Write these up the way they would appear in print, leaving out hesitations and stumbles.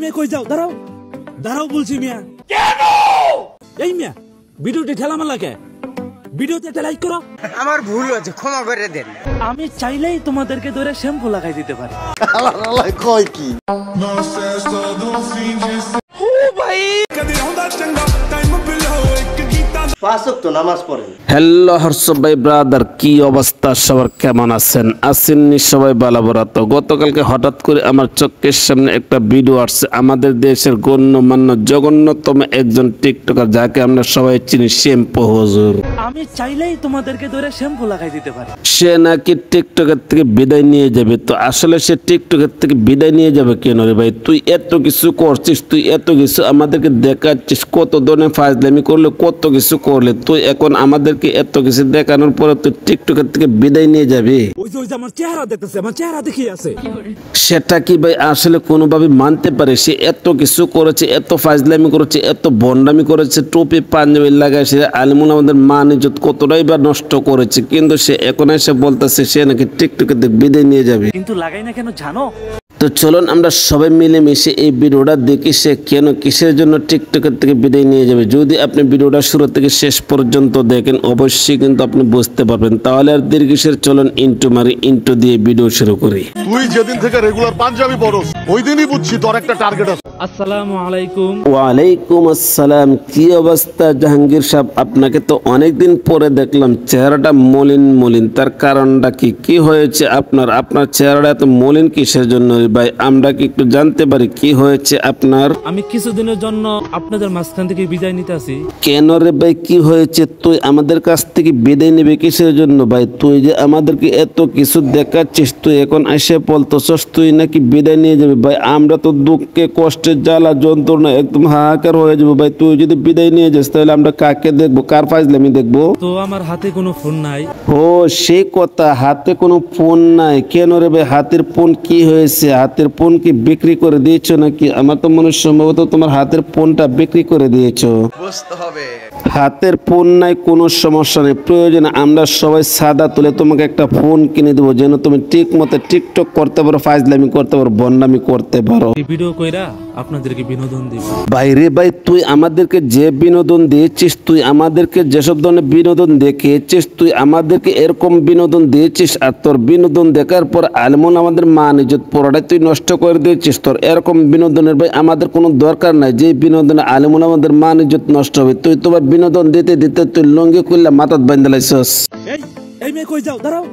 মেয়ে কই যাও? দাঁড়াও দাঁড়াও বলছি মিয়া। কেন এই মিয়া ভিডিওটি ঠেলামেলা কে? ভিডিওতে একটা লাইক করো। আমার ভুল হয়েছে, ক্ষমা করে দেন। আমি চাইলেই তোমাদেরকে ধরে শ্যাম্পু লাগাই দিতে পারি। কয় কি নামাজ পড়েন। হ্যালো হর্ষব ভাই ব্রাদার, কি অবস্থা সবার, কেমন আছেন? আসেননি সবাই বালাবরা? তো গতকালকে হঠাৎ করে আমার চোখের সামনে একটা ভিডিও আসছে আমাদের দেশের গণ্যমান্য জঘন্যতম একজন টিকটকার, যাকে আমরা সবাই চিনি, শ্যাম্পু হুজুর। আমি চাইলেই তোমাদেরকে ধরে শ্যাম্পু লাগাই দিতে পারি। সে নাকি টিকটকের থেকে বিদায় নিয়ে যাবে। তো আসলে সে টিকটকের থেকে বিদায় নিয়ে যাবে কেন রে ভাই? তুই এত কিছু করছিস, তুই এত কিছু আমাদেরকে দেখাচ্ছিস, কত ধরনের ফাজলামি করলে, কত কিছু করলে, তুই এখন আমাদেরকে এত কিছু দেখানোর পরে তুই টিকটকের থেকে বিদায় নিয়ে যাবি? ওই যে আমার চেহারা দেখতেছে, আমার চেহারা দেখিয়ে আছে। সেটা কি ভাই আসলে কোনোভাবে মানতে পারে? সে এত কিছু করেছে, এত ফাজলামি করেছে, এত বন্ডামি করেছে, টুপি পাঞ্জাবি লাগায় সে আলিমুল আমাদের মান ইজ্জত কতটাই বা নষ্ট করেছে, কিন্তু সে এখন এসে বলতেছে সে নাকি টিকটকের থেকে বিদায় নিয়ে যাবে। কিন্তু লাগাই না কেন জানো? তো চলুন আমরা সবাই মিলেমিশে এই ভিডিওটা দেখি সে কেন, কিসের জন্য টিকটকের থেকে বিদায় নিয়ে যাবে। যদি আপনি ভিডিওটা শুরু থেকে শেষ পর্যন্ত দেখেন অবশ্যই কিন্তু আপনি বুঝতে পারবেন। তাহলে আর দীর্ঘের চলুন ইন্টু মারি, ইন্টু দিয়ে ভিডিও শুরু করি। তুই যেদিন থেকে রেগুলার পাঞ্জাবি পরস ওই দিনই বুঝছি তোর একটা টার্গেট আছে। আসসালামু আলাইকুম। ওয়ালাইকুম আসসালাম। কি অবস্থা জাহাঙ্গীর সাহেব? আপনাকে তো অনেকদিন পরে দেখলাম, চেহারাটা মলিন মলিন, তার কারণটা কি? কি হয়েছে আপনার? আপনার চেহারাটা এত মলিন কিসের জন্য ভাই? আমরা কি একটু জানতে পারি কি হয়েছে আপনার? আমি কিছুদিনের জন্য আপনাদের মাঝখান থেকে বিদায় নিতে আসি। কেন রে ভাই, কি হয়েছে? তুই আমাদের কাছ থেকে বিদায় নেবে কিসের জন্য ভাই? তুই যে আমাদেরকে এত কিছু দেখাচ্ছিস, তুই এখন এসে বলতেছস তুই নাকি বিদায় নিয়ে যাবে ভাই? আমরা তো দুঃখে কষ্টে জ্বালা যন্ত্রণা একদম হাহাকার হয়ে যাবো ভাই। তুই যদি বিদায় নিয়ে যাস তাহলে আমরা কাকে দেখবো, কার ফাজলামি দেখবো? তো আমার হাতে কোনো ফোন নাই। ও সেই কথা, হাতে কোনো ফোন নাই? কেন রে ভাই, হাতের ফোন কি হয়েছে? হাতের ফোন কি বিক্রি করে দিয়েছো নাকি? আমার তো মনে হয় সম্ভবত তোমার হাতের ফোনটা বিক্রি করে দিয়েছো। বুঝতে হবে। হাতের ফোন নাই, কোনো সমস্যা নেই, প্রয়োজন আমরা সবাই সাদা তুলে তোমাকে একটা ফোন কিনে দেবো, যেন তুমি ঠিক মতো টিকটক করতে পারো, ফাজলামি করতে পারো, বন্ডামি করতে পারো। এই ভিডিও কইরা আপনাদেরকে বিনোদন দিব। বাইরে ভাই, তুই আমাদেরকে যে বিনোদন দিয়েছিস, তুই আমাদেরকে যেসব ধরনের বিনোদন দেখিয়েছিস, তুই আমাদেরকে এরকম বিনোদন দিয়েছিস, আর তোর বিনোদন দেখার পর আলমন আমাদের মান ইজ্জত পুরোটাই তুই নষ্ট করে দিয়েছিস। তোর এরকম বিনোদনের ভাই আমাদের কোনো দরকার নাই, যে বিনোদনে আলমন আমাদের মান ইজ্জত নষ্ট হবে। তুই তোমার বিনোদন দিতে দিতে তুই লঙ্গি করলে মাথাত বান্ধা লাইছস। এই মেয়ে কই যাও? দাঁড়াও।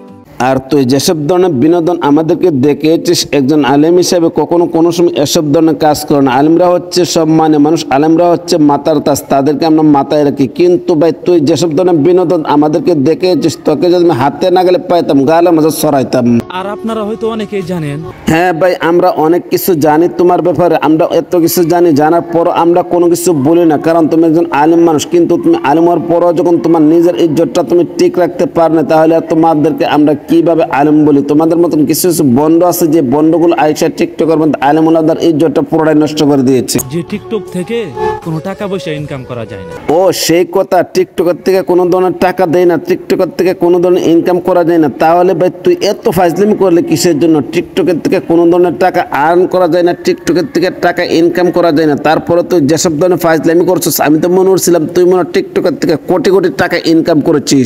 আর তুই যেসব ধরনের বিনোদন আমাদেরকে দেখিয়েছিস, একজন আলেম হিসাবে কখনো কোনো সময় এসব ধরনের কাজ করে না। আলেমরা হচ্ছে সব মানে মানুষ, আলেমরা হচ্ছে মাতার তাস, তাদেরকে আমরা মাথায় রাখি। কিন্তু ভাই তুই যেসব ধরনের বিনোদন আমাদেরকে দেখিয়েছিস, তোকে যদি আমি হাতে না গেলে পাইতাম, গালে মাঝে সরাইতাম। আর আপনারা হয়তো অনেকেই জানেন। হ্যাঁ ভাই, আমরা অনেক কিছু জানি তোমার ব্যাপারে, আমরা এত কিছু জানি, জানার পর আমরা কোনো কিছু বলি না, কারণ তুমি একজন আলেম মানুষ। কিন্তু তুমি আলেম হওয়ার পরও যখন তোমার নিজের ইজ্জতটা তুমি ঠিক রাখতে পার না, তাহলে আর তোমাদেরকে আমরা কিভাবে আলেম বলি? তোমাদের মতন কিছু কিছু বন্ড আছে, যে বন্ডগুলো আইসা টিকটকের মধ্যে আলেমুল্লাহদের ইজ্জতটা পুরোটাই নষ্ট করে দিয়েছে। যে টিকটক থেকে কোনো টাকা পয়সা ইনকাম করা যায় না। ও সেই কথা, টিকটকের থেকে কোনো ধরনের টাকা দেয় না, টিকটকের থেকে কোনো ধরনের ইনকাম করা যায় না। তাহলে ভাই তুই এত ফাজলামি করলে কিসের জন্য? টিকটকের থেকে কোনো ধরনের টাকা আর্ন করা যায় না, টিকটকের থেকে টাকা ইনকাম করা যায় না। তারপরে তুই যেসব ধরনের ফাজলামি করছিস, আমি তো মনে করছিলাম তুই মনে হয় টিকটকের থেকে কোটি কোটি টাকা ইনকাম করেছিস,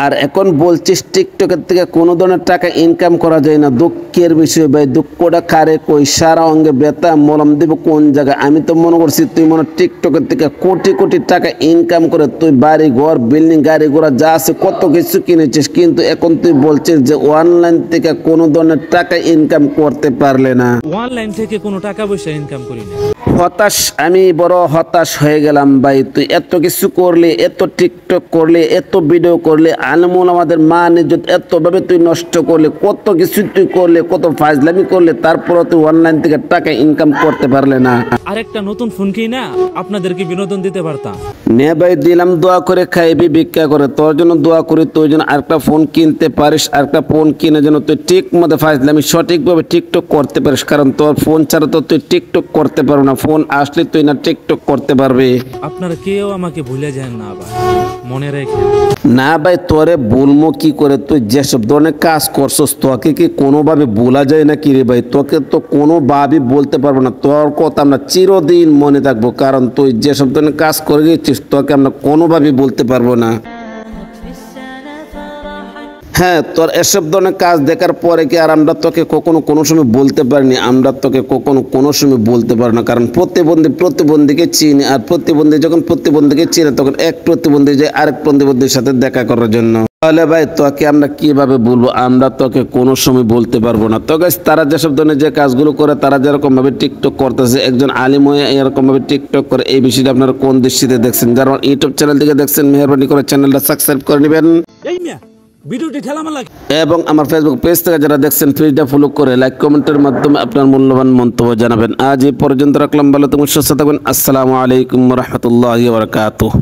আর এখন বলছিস টিকটকের থেকে কোনো ধরনের টাকা ইনকাম করা যায় না। দুঃখের বিষয় ভাই, দুঃখটা কারে কই? সারা অঙ্গে ব্যথা, মলম দিব কোন জায়গায়? আমি তো মনে করছি তুই মনে টিকটকের থেকে কোটি কোটি টাকা ইনকাম করে তুই বাড়ি ঘর বিল্ডিং গাড়ি ঘোড়া যা আছে কত কিছু কিনেছিস, কিন্তু এখন তুই বলছিস যে অনলাইন থেকে কোনো ধরনের টাকা ইনকাম করতে পারলে না। অনলাইন থেকে কোনো টাকা পয়সা ইনকাম করি না। হতাশ, আমি বড় হতাশ হয়ে গেলাম ভাই। তুই এত কিছু করলি, এত টিকটক করলি, এত ভিডিও করলি, আলমুল আমাদের মান ইজ্জত এতভাবে তুই নষ্ট করলি, কত কিছু তুই করলি, কত ফাজলামি করলি, তারপরে তুই অনলাইন থেকে টাকা ইনকাম করতে পারলে না। আরেকটা নতুন ফোন কিনা আপনাদেরকে বিনোদন দিতে পারতাম। নে ভাই দিলাম, দোয়া করে খাইবি ভিক্ষা করে, তোর জন্য দোয়া করি তুই যেন আরেকটা ফোন কিনতে পারিস, আরেকটা ফোন কিনে যেন তুই ঠিক মতো ফাজলামি সঠিকভাবে টিকটক করতে পারিস, কারণ তোর ফোন ছাড়া তো তুই টিকটক করতে পারো না। ফোন আসলে তুই না টিকটক করতে পারবি। আপনারা কেউ আমাকে ভুলে যান না আবার, মনে রেখে। না ভাই তোরে বলবো কি করে, তুই যেসব ধরনের কাজ করছস তোকে কি কোনোভাবে বলা যায় না কি রে ভাই? তোকে তো কোনোভাবে বলতে পারবো না, তোর কথা আমরা চিরদিন মনে থাকবো, কারণ তুই যেসব ধরনের কাজ করে গেছিস তোকে আমরা কোনোভাবে বলতে পারবো না। হ্যাঁ, তোর এসব ধরনের কাজ দেখার পরে কি আর আমরা তোকে কখনো কোনো সময় বলতে পারিনি, আমরা তোকে কখনো কোনো সময় বলতে পারি না, কারণ প্রতিবন্ধীকে চিনি, আর প্রতিবন্ধী যখন প্রতিবন্ধীকে চিনে তখন এক প্রতিবন্ধী যায় আরেক প্রতিবন্ধীর সাথে দেখা করার জন্য। তাহলে ভাই তোকে আমরা কিভাবে বলবো, আমরা তোকে কোনো সময় বলতে পারবো না। তো গাইস, তারা যেসব ধরনের যে কাজগুলো করে, তারা যেরকম ভাবে টিকটক করতেছে, একজন আলিম হয়ে এরকম ভাবে টিকটক করে, এই বিষয়টা আপনারা কোন দৃষ্টিতে দেখছেন? যারা ইউটিউব চ্যানেল থেকে দেখছেন মেহরবানি করে চ্যানেলটা সাবস্ক্রাইব করে নেবেন। এই মিয়া ভিডিওটি ঠেলামার লাগে। এবং আমার ফেসবুক পেজ থেকে যারা দেখছেন পেজটা ফলো করে লাইক কমেন্টের মাধ্যমে আপনার মূল্যবান মন্তব্য জানাবেন। আজ এই পর্যন্ত রাখলাম, ভালো থাকবেন, সুস্থ থাকবেন। আসসালামু আলাইকুম ওয়া রাহমাতুল্লাহি ওয়া বারাকাতুহু।